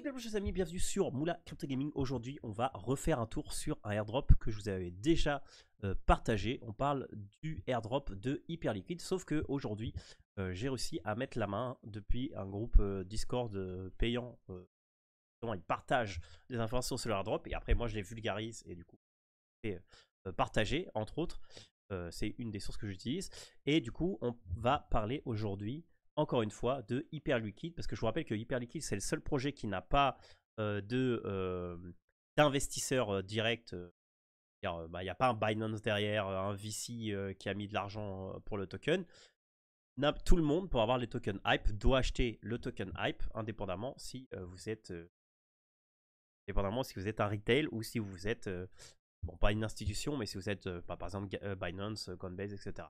Et bien chers amis, bienvenue sur Moula Crypto Gaming. Aujourd'hui, on va refaire un tour sur un airdrop que je vous avais déjà partagé. On parle du airdrop de Hyperliquid, sauf que aujourd'hui, j'ai réussi à mettre la main depuis un groupe Discord payant. Ils partagent des informations sur leur airdrop et après moi je les vulgarise et du coup c'est partagé entre autres. C'est une des sources que j'utilise et du coup on va parler aujourd'hui encore une fois de Hyperliquid parce que je vous rappelle que Hyperliquid c'est le seul projet qui n'a pas d'investisseur direct. Il n'y a pas un Binance derrière, un VC qui a mis de l'argent pour le token. Tout le monde, pour avoir les tokens Hype, doit acheter le token Hype indépendamment si vous êtes un retail ou si vous êtes bon, pas une institution, mais si vous êtes par exemple Binance, Coinbase, etc.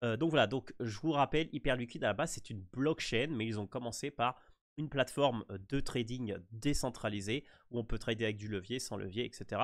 Donc voilà, donc je vous rappelle, Hyperliquid à la base c'est une blockchain, mais ils ont commencé par une plateforme de trading décentralisée où on peut trader avec du levier, sans levier, etc.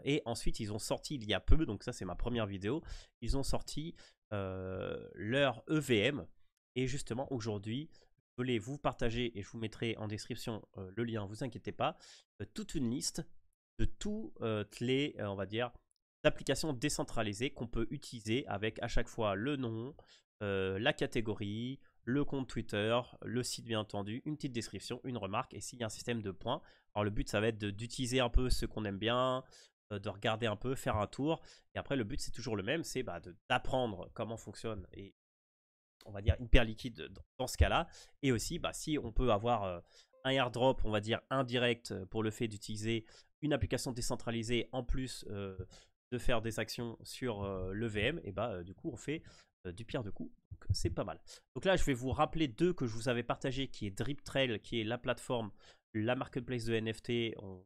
Et ensuite ils ont sorti il y a peu, donc ça c'est ma première vidéo, ils ont sorti leur EVM. Et justement aujourd'hui, je voulais vous partager et je vous mettrai en description le lien, vous inquiétez pas, toute une liste de toutes les, on va dire, applications décentralisées qu'on peut utiliser avec à chaque fois le nom, la catégorie, le compte Twitter, le site bien entendu, une petite description, une remarque et s'il y a un système de points. Alors le but ça va être d'utiliser un peu ce qu'on aime bien, de regarder un peu, faire un tour et après le but c'est toujours le même, c'est d'apprendre comment fonctionne et on va dire Hyperliquid dans ce cas-là et aussi si on peut avoir un airdrop on va dire indirect pour le fait d'utiliser une application décentralisée en plus de faire des actions sur le VM, et du coup on fait du pierre de coups, donc c'est pas mal. Donc là je vais vous rappeler deux que je vous avais partagé, qui est DripTrail, qui est la plateforme, la marketplace de NFT, on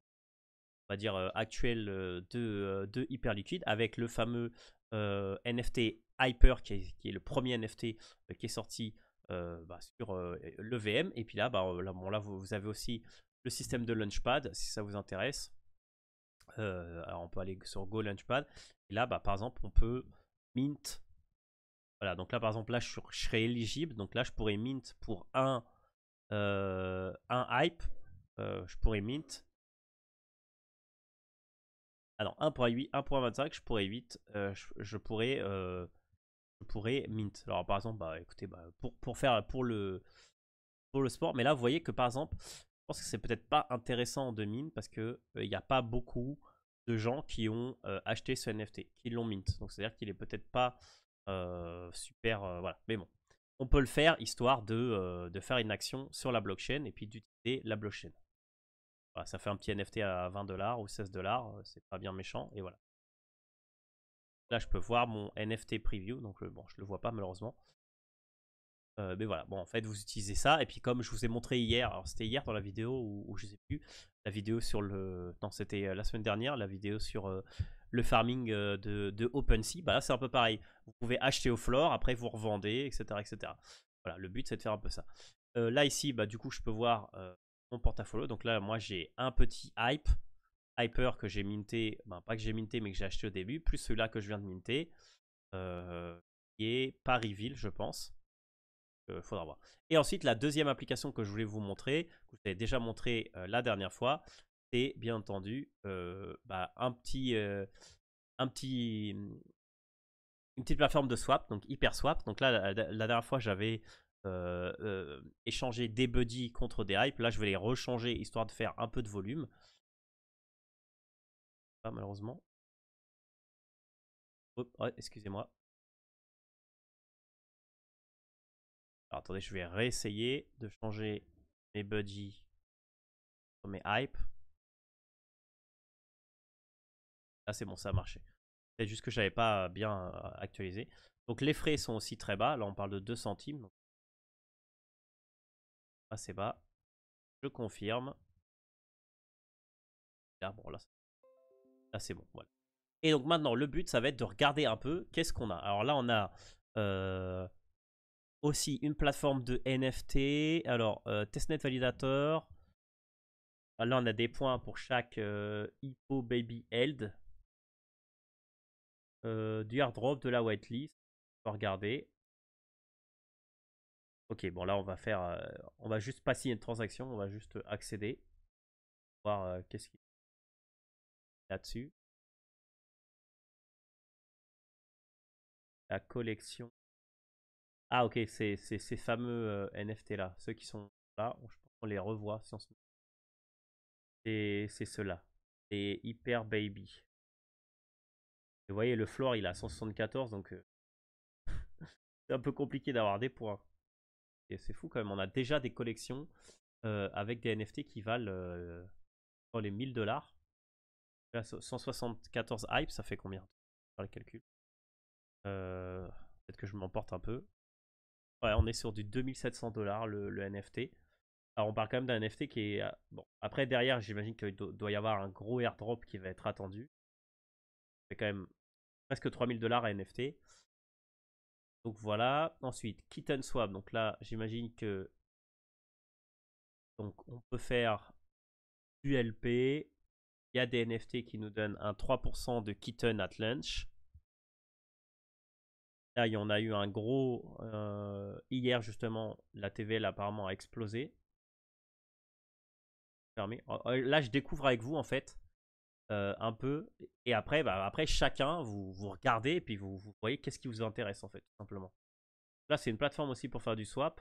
va dire actuelle de Hyperliquid, avec le fameux NFT Hyper qui est le premier NFT qui est sorti sur le VM. Et puis là, là vous avez aussi le système de Launchpad si ça vous intéresse. Alors on peut aller sur Go Launchpad et là par exemple on peut mint. Voilà, donc là par exemple là je serais éligible, donc là je pourrais mint pour un hype, je pourrais mint. Alors 1.25 je pourrais 8, je pourrais mint. Alors par exemple écoutez pour faire pour le sport, mais là vous voyez que par exemple je pense que c'est peut-être pas intéressant de mint parce que il n'y a pas beaucoup de gens qui ont acheté ce NFT, qui l'ont mint. Donc c'est-à-dire qu'il est peut-être pas super, voilà. Mais bon, on peut le faire histoire de faire une action sur la blockchain et puis d'utiliser la blockchain. Voilà, ça fait un petit NFT à 20$ ou 16$, c'est pas bien méchant et voilà. Là je peux voir mon NFT preview, donc bon je le vois pas malheureusement. Mais voilà, bon en fait vous utilisez ça et puis comme je vous ai montré hier, alors c'était hier dans la vidéo ou je sais plus, la vidéo sur le, non c'était la semaine dernière, la vidéo sur le farming de OpenSea, là c'est un peu pareil, vous pouvez acheter au floor, après vous revendez, etc. etc. Voilà, le but c'est de faire un peu ça. Là ici, du coup je peux voir mon portfolio, donc là moi j'ai un petit Hyper que j'ai minté, pas que j'ai minté mais que j'ai acheté au début, plus celui-là que je viens de minter, qui est Parisville je pense. Faudra voir. Et ensuite, la deuxième application que je voulais vous montrer, que je vous avais déjà montré la dernière fois, c'est bien entendu un petit, une petite plateforme de swap, donc HyperSwap. Donc là, la dernière fois, j'avais échangé des buddies contre des hypes. Là, je vais les rechanger histoire de faire un peu de volume. Pas malheureusement. Ouais, excusez-moi. Alors attendez, je vais réessayer de changer mes buddies sur mes hypes. Là, c'est bon, ça a marché. C'est juste que je n'avais pas bien actualisé. Donc les frais sont aussi très bas. Là, on parle de 2 centimes. Donc assez bas. Je confirme. Là, bon, là c'est bon. Voilà. Et donc maintenant, le but, ça va être de regarder un peu qu'est-ce qu'on a. Alors là, on a aussi une plateforme de NFT. Alors, Testnet Validator. Là, on a des points pour chaque Hippo Baby Held. Du airdrop, de la whitelist. On va regarder. Ok, bon là on va faire, on va juste pas signer une transaction, on va juste accéder. voir qu'est-ce qu'il y a là-dessus. La collection. Ah ok, c'est ces fameux NFT là, ceux qui sont là, je pense qu'on les revoit si on se... C'est ceux-là. C'est Hyper Baby. Vous voyez, le floor il a 174, donc c'est un peu compliqué d'avoir des points. Et c'est fou quand même, on a déjà des collections avec des NFT qui valent les 1000 $. Là, 174 hype, ça fait combien? Faire le calcul. Peut-être que je m'emporte un peu. Ouais, on est sur du 2700 $ le NFT. Alors on parle quand même d'un NFT qui est... bon, après derrière j'imagine qu'il doit y avoir un gros airdrop qui va être attendu. C'est quand même presque 3000 $ à NFT. Donc voilà. Ensuite, Kitten Swap. Donc là j'imagine que... Donc on peut faire du LP. Il y a des NFT qui nous donnent un 3% de Kitten at lunch. Là, il y en a eu un gros... hier justement, la TVL apparemment a explosé. Fermé. Là je découvre avec vous en fait. Un peu. Et après, après chacun, vous regardez et puis vous voyez qu'est-ce qui vous intéresse en fait, tout simplement. Là, c'est une plateforme aussi pour faire du swap.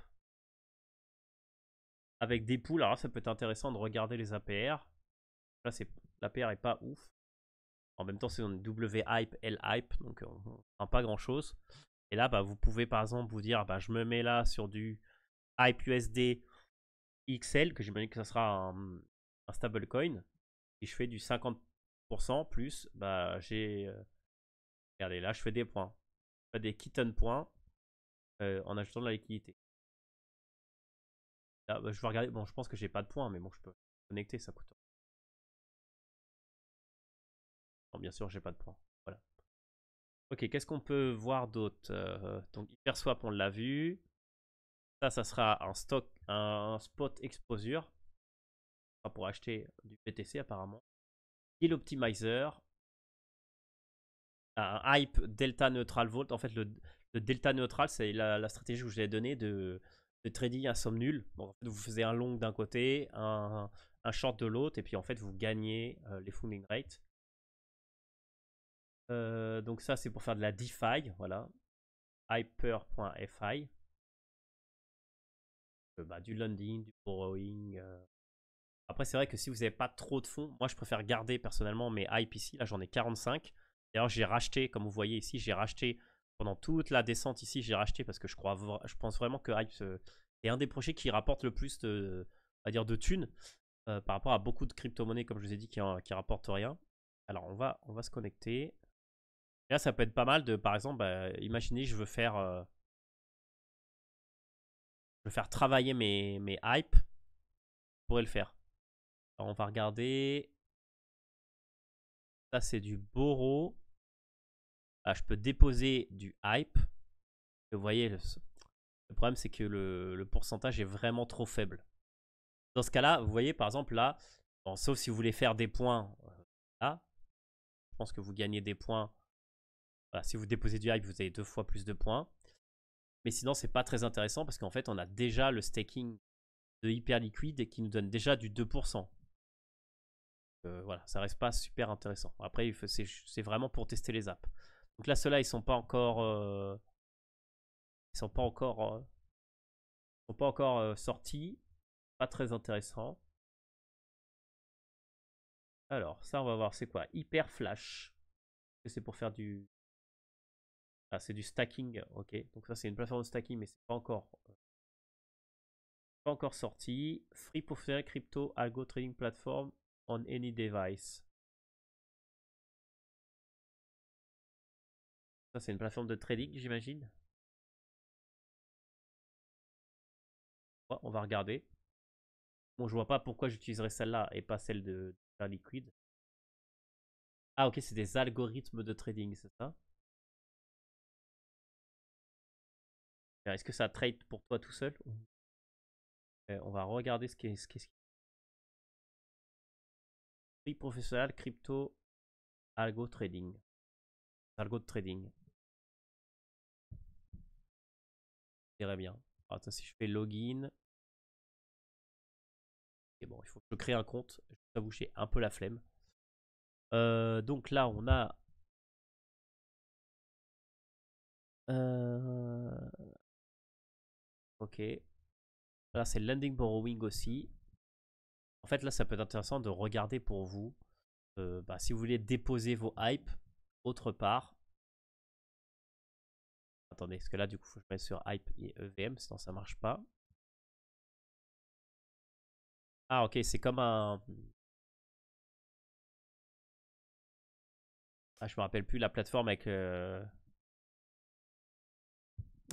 Avec des pools, alors là, ça peut être intéressant de regarder les APR. Là, l'APR est pas ouf. En même temps, c'est une W hype, L hype, donc on ne prend pas grand chose. Et là, vous pouvez par exemple vous dire, je me mets là sur du hype USD XL, que j'imagine que ça sera un stablecoin. Et je fais du 50% plus, j'ai... regardez, là, je fais des points. Je fais des kitten points en ajoutant de la liquidité. Là, je vais regarder. Bon, je pense que j'ai pas de points, mais bon, je peux connecter, ça coûte. Bon, bien sûr, j'ai pas de points. Voilà. Ok, qu'est-ce qu'on peut voir d'autre? Donc, HyperSwap, on l'a vu. Ça sera un spot exposure. Pour acheter du BTC, apparemment. Yield Optimizer. Un hype delta neutral volt. En fait, le delta neutral, c'est la stratégie que je vous ai donnée de trading à somme nulle. Donc, en fait, vous faisiez un long d'un côté, un short de l'autre, et puis en fait, vous gagnez les funding rates. Donc ça, c'est pour faire de la DeFi, voilà. Hyper.fi. Du lending, du borrowing. Après, c'est vrai que si vous n'avez pas trop de fonds, moi, je préfère garder personnellement mes hype ici. Là, j'en ai 45. D'ailleurs, j'ai racheté, comme vous voyez ici, j'ai racheté pendant toute la descente ici, j'ai racheté parce que je pense vraiment que Hype est un des projets qui rapporte le plus de thunes par rapport à beaucoup de crypto-monnaies, comme je vous ai dit, qui rapportent rien. Alors, on va se connecter. Et là, ça peut être pas mal de, par exemple, imaginez, je veux faire travailler mes hype. Je pourrais le faire. Alors, on va regarder. Ça, c'est du borrow. Je peux déposer du hype. Et vous voyez, le problème, c'est que le pourcentage est vraiment trop faible. Dans ce cas-là, vous voyez, par exemple, là, bon, sauf si vous voulez faire des points, là, je pense que vous gagnez des points. Voilà, si vous déposez du hype, vous avez 2 fois plus de points. Mais sinon, c'est pas très intéressant parce qu'en fait, on a déjà le staking de Hyperliquid et qui nous donne déjà du 2%. Voilà, ça reste pas super intéressant. Après, c'est vraiment pour tester les apps. Donc là, ceux-là, ils sont pas encore, sortis. Pas très intéressant. Alors, ça, on va voir, c'est quoi? Hyper Flash. C'est pour faire du... Ah, c'est du stacking, ok. Donc ça, c'est une plateforme de stacking, mais c'est pas encore sorti. Free pour faire crypto algo trading platform on any device. Ça, c'est une plateforme de trading, j'imagine. Ouais, on va regarder. Bon, je vois pas pourquoi j'utiliserais celle-là et pas celle de Liquid. Ah, ok, c'est des algorithmes de trading, c'est ça? Est-ce que ça trade pour toi tout seul? On va regarder ce qu'est Free Professional Crypto Algo Trading. Algo de trading. Je dirais bien. Attends, si je fais login. Et bon, il faut que je crée un compte. Je t'avoue, j'ai un peu la flemme. Donc là, on a. Ok. Là, c'est Lending Borrowing aussi. En fait, là, ça peut être intéressant de regarder pour vous. Si vous voulez déposer vos hypes autre part. Attendez, parce que là, du coup, il faut que je mette sur hype et EVM, sinon ça marche pas. Ah, ok, c'est comme un. Ah, je me rappelle plus la plateforme avec.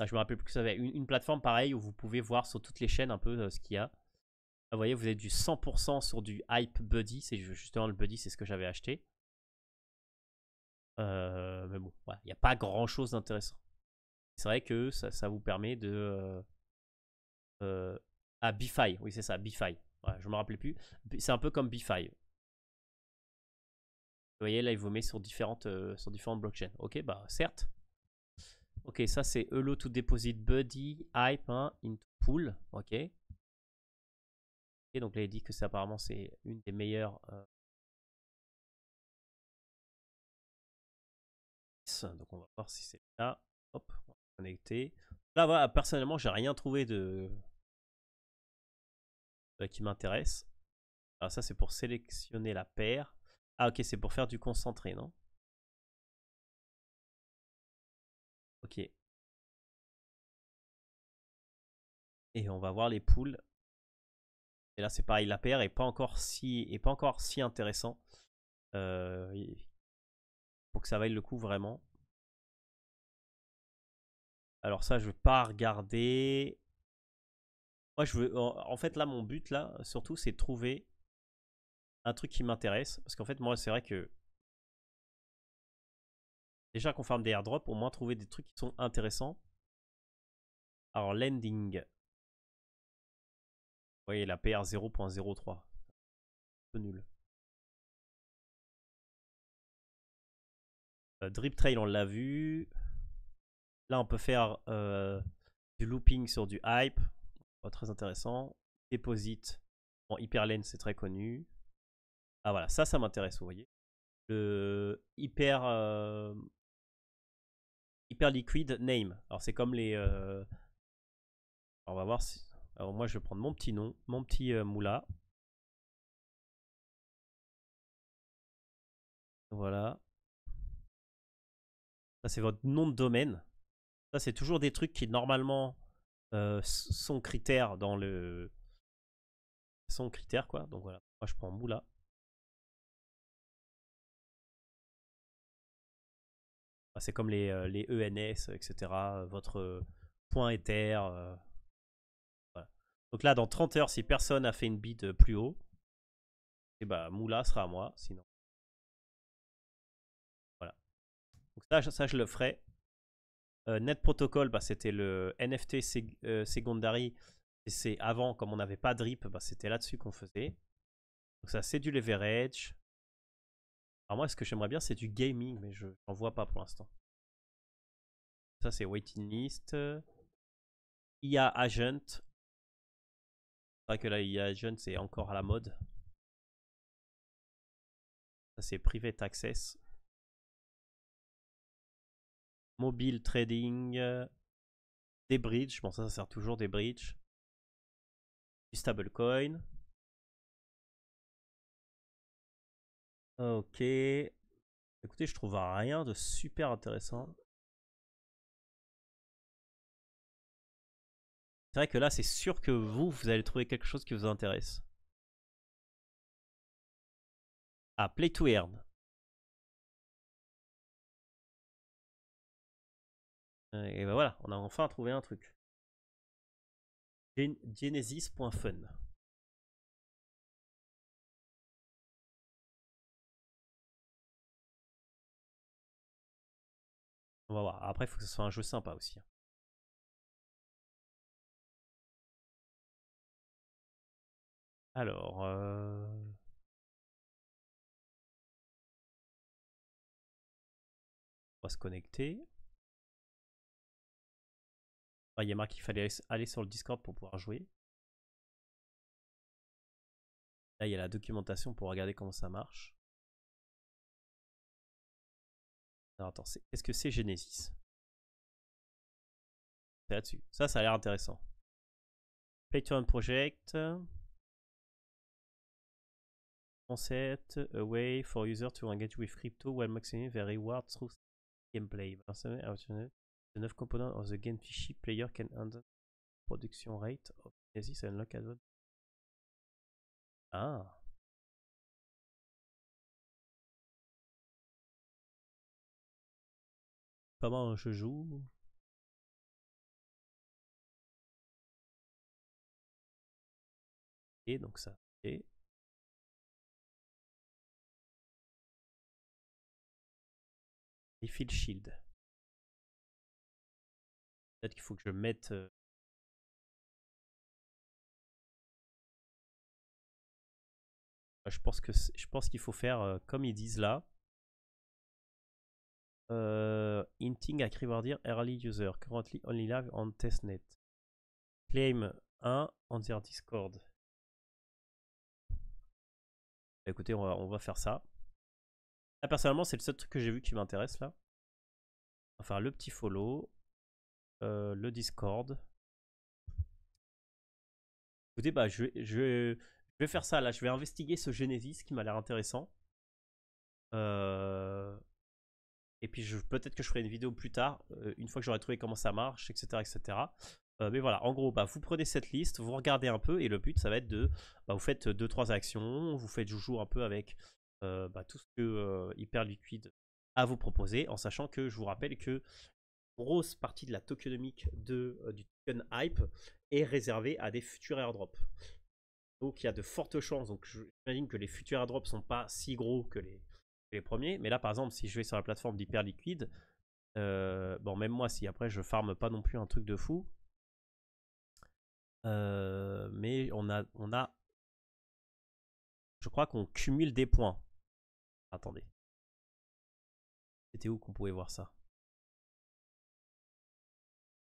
Ah, je me rappelle plus que ça avait une plateforme pareille où vous pouvez voir sur toutes les chaînes un peu ce qu'il y a. Ah, vous voyez, vous avez du 100% sur du Hype Buddy. C'est justement le Buddy, c'est ce que j'avais acheté. Mais bon, il n'y a pas grand chose d'intéressant. C'est vrai que ça vous permet de. Ah, BeFi, oui, c'est ça, BeFi. Ouais, je me rappelais plus. C'est un peu comme BeFi. Vous voyez, là, il vous met sur différentes blockchains. Ok, bah, certes. Ok, ça, c'est Hello to Deposit Buddy, Hype, hein, into Pool. Ok. Et donc là, il dit que apparemment, c'est une des meilleures. Donc, on va voir si c'est là. Hop, on va connecter. Là, voilà, personnellement, j'ai rien trouvé qui m'intéresse. Alors, ça, c'est pour sélectionner la paire. Ah, ok, c'est pour faire du concentré, non? Ok. Et on va voir les poules. Et là, c'est pareil, la paire est pas encore si intéressant. Il faut que ça vaille le coup vraiment. Alors ça, je vais pas regarder. Moi, je veux. En fait, là, mon but là, surtout, c'est de trouver un truc qui m'intéresse, parce qu'en fait, moi, c'est vrai que déjà qu'on farme des airdrops, au moins trouver des trucs qui sont intéressants. Alors, lending. Vous voyez, la PR 0.03. Un peu nul. Drip Trail, on l'a vu. Là, on peut faire du looping sur du hype. Pas très intéressant. Deposit. Bon, Hyperlane, c'est très connu. Ah voilà, ça m'intéresse, vous voyez. Le hyper liquid name. Alors c'est comme les. Alors, on va voir si. Alors moi, je vais prendre mon petit nom, mon petit moula. Voilà. Ça, c'est votre nom de domaine. Ça, c'est toujours des trucs qui, normalement, sont critères dans le. Sont critères, quoi. Donc voilà. Moi, je prends moula. Ah, c'est comme les ENS, etc. Votre point Ether. Voilà. Donc là, dans 30 heures, si personne a fait une bid plus haut, et bah moula sera à moi. Sinon. Voilà. Donc ça je le ferai. Net Protocol, bah, c'était le NFT secondary. Et c'est avant, comme on n'avait pas de drip, bah, c'était là-dessus qu'on faisait. Donc ça, c'est du leverage. Alors moi, ce que j'aimerais bien, c'est du gaming, mais je n'en vois pas pour l'instant. Ça, c'est waiting list. IA Agent. C'est vrai que là, IA Agent, c'est encore à la mode. Ça, c'est Private Access. Mobile Trading. Des bridges. Bon, ça sert toujours des bridges. Du stablecoin. Ok. Écoutez, je trouve rien de super intéressant. C'est vrai que là, c'est sûr que vous allez trouver quelque chose qui vous intéresse. Ah, Play to Earn. Et ben voilà, on a enfin trouvé un truc. Genesis.fun. On va voir. Après, il faut que ce soit un jeu sympa aussi. Alors, on va se connecter. Ah, il y a marqué qu'il fallait aller sur le Discord pour pouvoir jouer. Là, il y a la documentation pour regarder comment ça marche. Alors, attends, qu'est-ce que c'est Genesis? C'est là-dessus. Ça a l'air intéressant. Play to earn project. Concept, a way for users to engage with crypto while maximizing their rewards through gameplay. The 9 components of the game fishy player can handle production rate of Genesis and unlock advanced. Ah. Comment je joue? Et donc ça. Et Refill Shield. Peut-être qu'il faut que je mette. Je pense qu'il faut faire comme ils disent là. Hinting à Crivardir early user. Currently only live on testnet. Claim 1 on their Discord. Écoutez, on va faire ça. Là, personnellement, c'est le seul truc que j'ai vu qui m'intéresse là. On va faire le petit follow. Le Discord. Écoutez, bah, je vais faire ça là. Je vais investiguer ce Genesis qui m'a l'air intéressant. Et puis peut-être que je ferai une vidéo plus tard, une fois que j'aurai trouvé comment ça marche, etc. etc. Mais voilà, en gros, bah, vous prenez cette liste, vous regardez un peu, et le but, ça va être de... Bah, vous faites 2-3 actions, vous faites joujou un peu avec bah, tout ce que Hyperliquid a à vous proposer, en sachant que je vous rappelle que grosse partie de la tokenomique du token hype est réservée à des futurs airdrops. Donc il y a de fortes chances, donc j'imagine que les futurs airdrops sont pas si gros que les premiers, mais là par exemple si je vais sur la plateforme d'Hyperliquid, bon même moi si après je farme pas non plus un truc de fou, mais on a je crois qu'on cumule des points. Attendez, c'était où qu'on pouvait voir ça?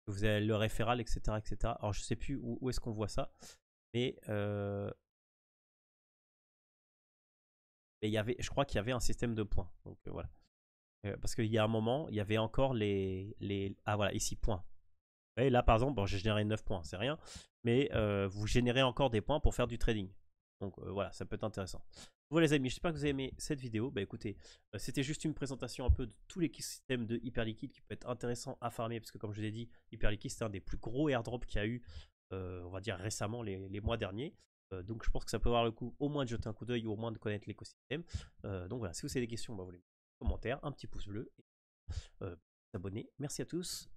Vous avez le référal, etc., etc. Alors je sais plus où est-ce qu'on voit ça, mais il y avait, je crois qu'il y avait un système de points. Donc voilà. Parce qu'il y a un moment, il y avait encore ah voilà, ici, points. Et là, par exemple, bon, j'ai généré 9 points, c'est rien. Mais vous générez encore des points pour faire du trading. Donc voilà, ça peut être intéressant. Voilà les amis, j'espère que vous avez aimé cette vidéo. Bah écoutez, c'était juste une présentation un peu de tous les systèmes de Hyperliquid qui peut être intéressant à farmer. Parce que comme je vous ai dit, Hyperliquid c'est un des plus gros airdrops qu'il y a eu, on va dire récemment, les mois derniers. Donc je pense que ça peut avoir le coup au moins de jeter un coup d'œil ou au moins de connaître l'écosystème. Donc voilà, si vous avez des questions, bah, vous les mettez en commentaire, un petit pouce bleu, et abonnez. Merci à tous.